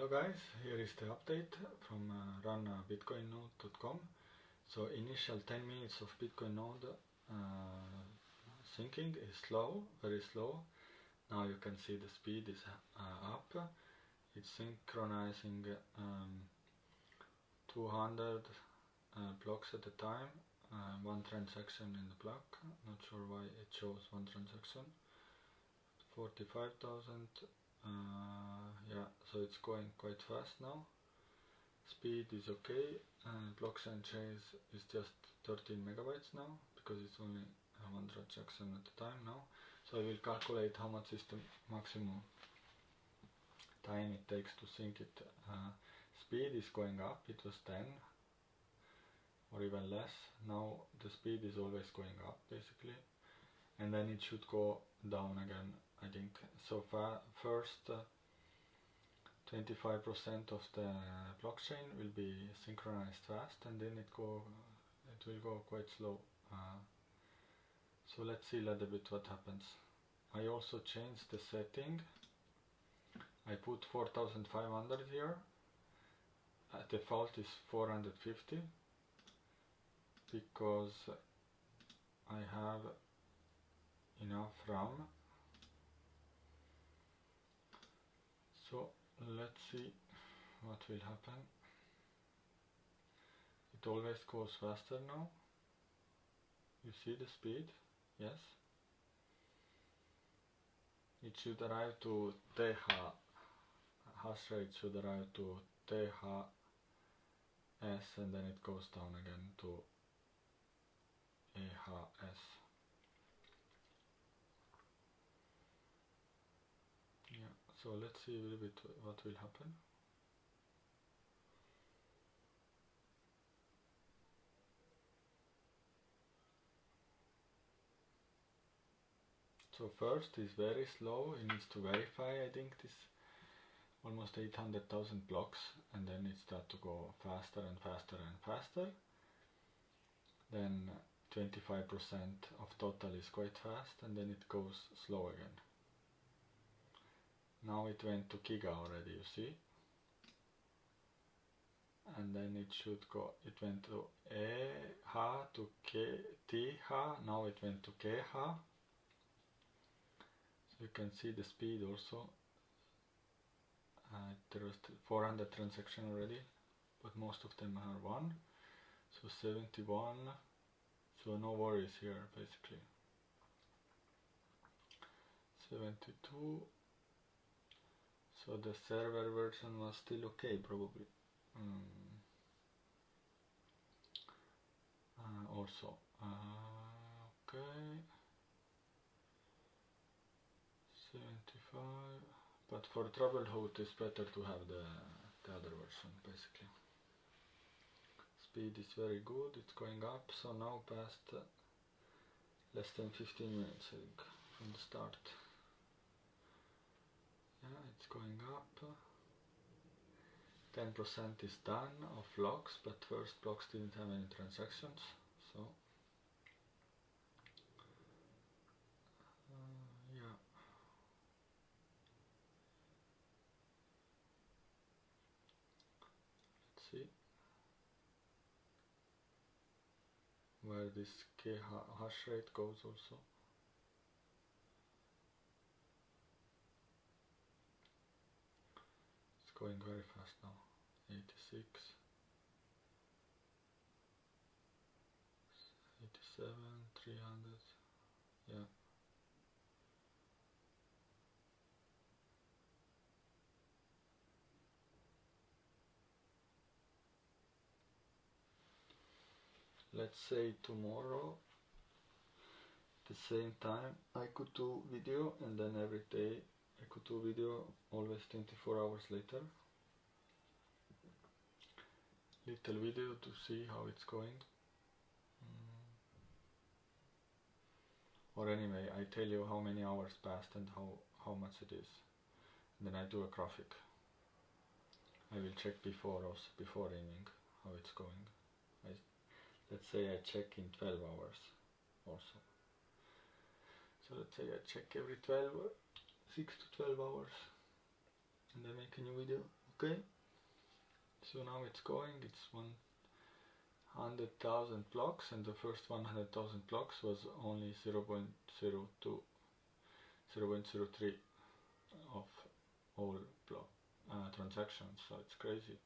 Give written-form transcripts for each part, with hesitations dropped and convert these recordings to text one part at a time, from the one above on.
Hello guys, here is the update from runbitcoinnode.com. So initial 10 minutes of Bitcoin node syncing is slow, very slow. Now you can see the speed is up. It's synchronizing 200 blocks at a time, one transaction in the block. Not sure why it shows one transaction. 45,000. Yeah, so it's going quite fast now. Speed is okay, and blockchain chase is just 13 megabytes now because it's only one transaction at a time now. So I will calculate how much is the maximum time it takes to sync it. Speed is going up. It was 10 or even less. Now the speed is always going up basically, and then it should go down again, I think. So far, first 25% of the blockchain will be synchronized fast, and then it will go quite slow. So let's see a little bit what happens. I also changed the setting. I put 4500 here. Default is 450 because I have enough RAM. So let's see what will happen. It always goes faster now. You see the speed? Yes. It should arrive to TH, hash rate should arrive to THS, and then it goes down again to EHS. Yeah, so let's see a little bit what will happen. So first is very slow. It needs to verify, I think, this almost 800,000 blocks, and then it starts to go faster and faster and faster. Then 25% of total is quite fast, and then it goes slow again. Now it went to Giga already, you see, and then it should go, it went to EH to TH, now it went to KH. So you can see the speed also. There was 400 transactions already, but most of them are one. So 71, so no worries here basically. 72. So the server version was still okay, probably. Also, okay, 75. But for Trouble-Hoot, it's better to have the other version, basically. Speed is very good. It's going up. So now past less than 15 minutes, I think, from the start. Yeah, it's going up. 10% is done of blocks, but first blocks didn't have any transactions, so yeah. Let's see where this K hash rate goes also. It's going very fast now. 86, 87, 300, yeah. Let's say tomorrow at the same time I could do video, and then every day I could do video, always 24 hours later. Little video to see how it's going. Or anyway, I tell you how many hours passed and how much it is. And then I do a graphic. I will check before aiming how it's going. Let's say I check in 12 hours also. So let's say I check every 6 to 12 hours and I make a new video. Okay, so now it's going, it's 100,000 blocks, and the first 100,000 blocks was only 0.02, 0.03 of all block transactions, so it's crazy.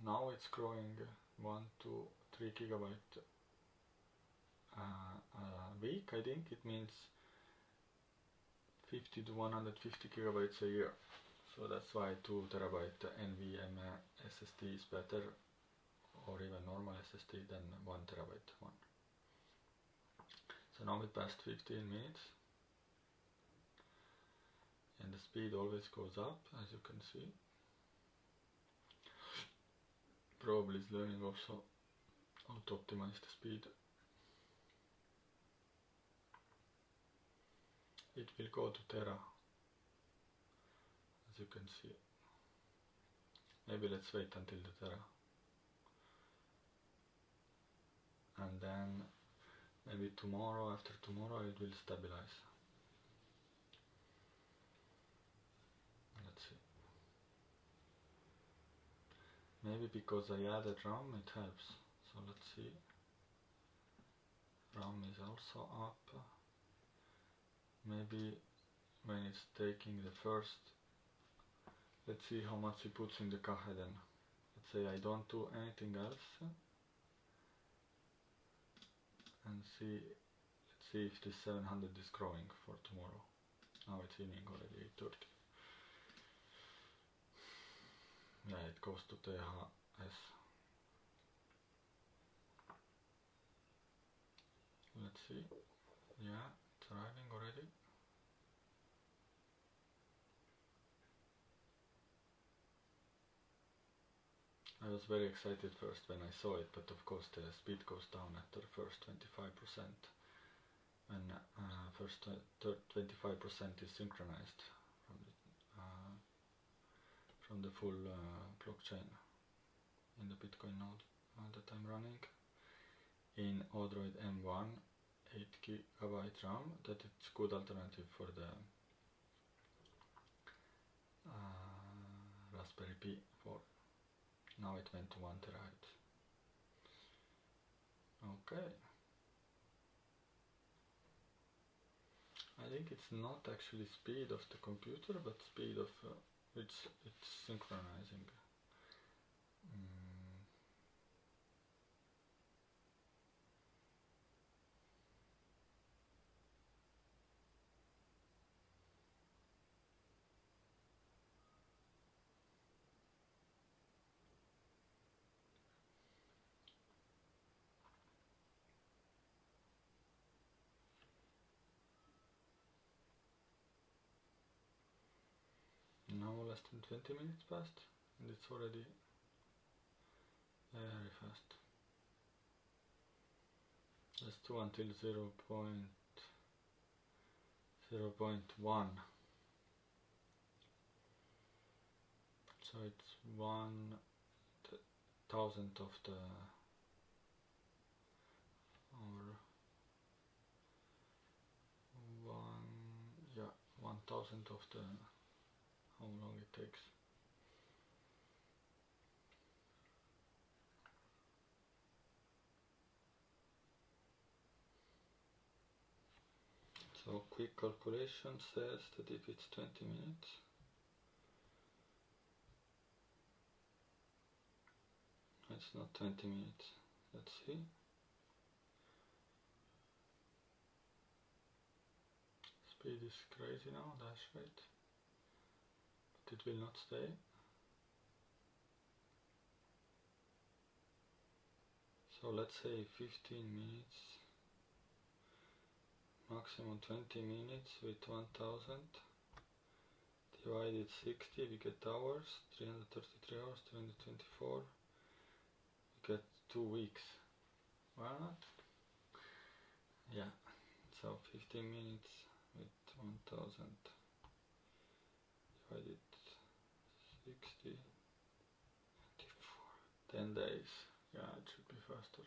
Now it's growing 1 to 3 gigabyte a week, I think. It means 50 to 150 gigabytes a year. So that's why 2 terabyte NVMe SSD is better, or even normal SSD, than 1 terabyte one. So now we passed 15 minutes, and the speed always goes up, as you can see. Probably is learning also how to optimize the speed. It will go to tera, as you can see. Maybe let's wait until the tera, and then maybe tomorrow, after tomorrow, it will stabilize. Let's see. Maybe because I added RAM it helps. So let's see. RAM is also up. Maybe when it's taking the first, let's see how much it puts in the cache then. Let's say I don't do anything else, and see, let's see if this 700 is growing for tomorrow. Now it's evening already, 8:30. Yeah, it goes to THS. Let's see. Yeah, it's arriving already. I was very excited first when I saw it, but of course the speed goes down after the first 25%. When first 25% is synchronized from the full blockchain in the Bitcoin node that I'm running. In Odroid M1, 8 gigabyte RAM, that it's good alternative for the Raspberry Pi 4. Now it went to 1 terabyte. Okay. I think it's not actually speed of the computer, but speed of which it's synchronizing. Now less than 20 minutes passed, and it's already very fast. Let's do until 0.1. So it's 1,000 of the, or 1,000 of the, how long it takes. So quick calculation says that if it's 20 minutes, it's not 20 minutes. Let's see. Speed is crazy now, dash rate, but it will not stay. So let's say 15 minutes, maximum 20 minutes with 1000, divided 60, we get hours, 333 hours, 324, we get 2 weeks. Why not? Yeah, so 15 minutes with 1000 divided 60, 24, 10 days. Yeah, it should be faster.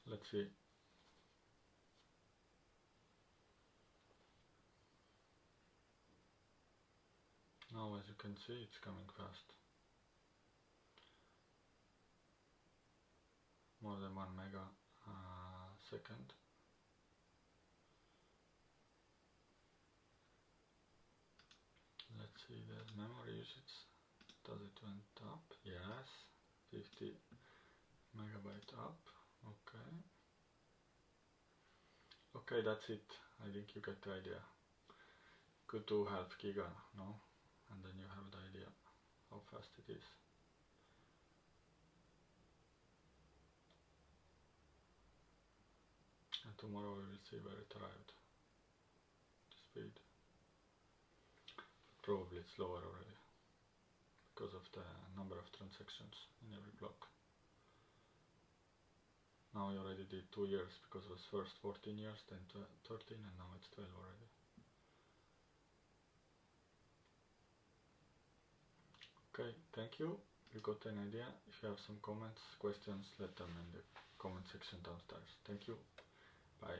Let's see. Now as you can see, it's coming fast. More than 1 mega second. Let's see the memory usage. Does it went up? Yes, 50 megabyte up. Okay. Okay, that's it. I think you get the idea. Good to have giga, no? And then you have the idea how fast it is. And tomorrow we will see where it arrived. The speed. Probably it's lower already because of the number of transactions in every block. Now you already did 2 years because it was first 14 years, then 13, and now it's 12 already. Okay, thank you. You got an idea. If you have some comments, questions, let them in the comment section downstairs. Thank you. Bye.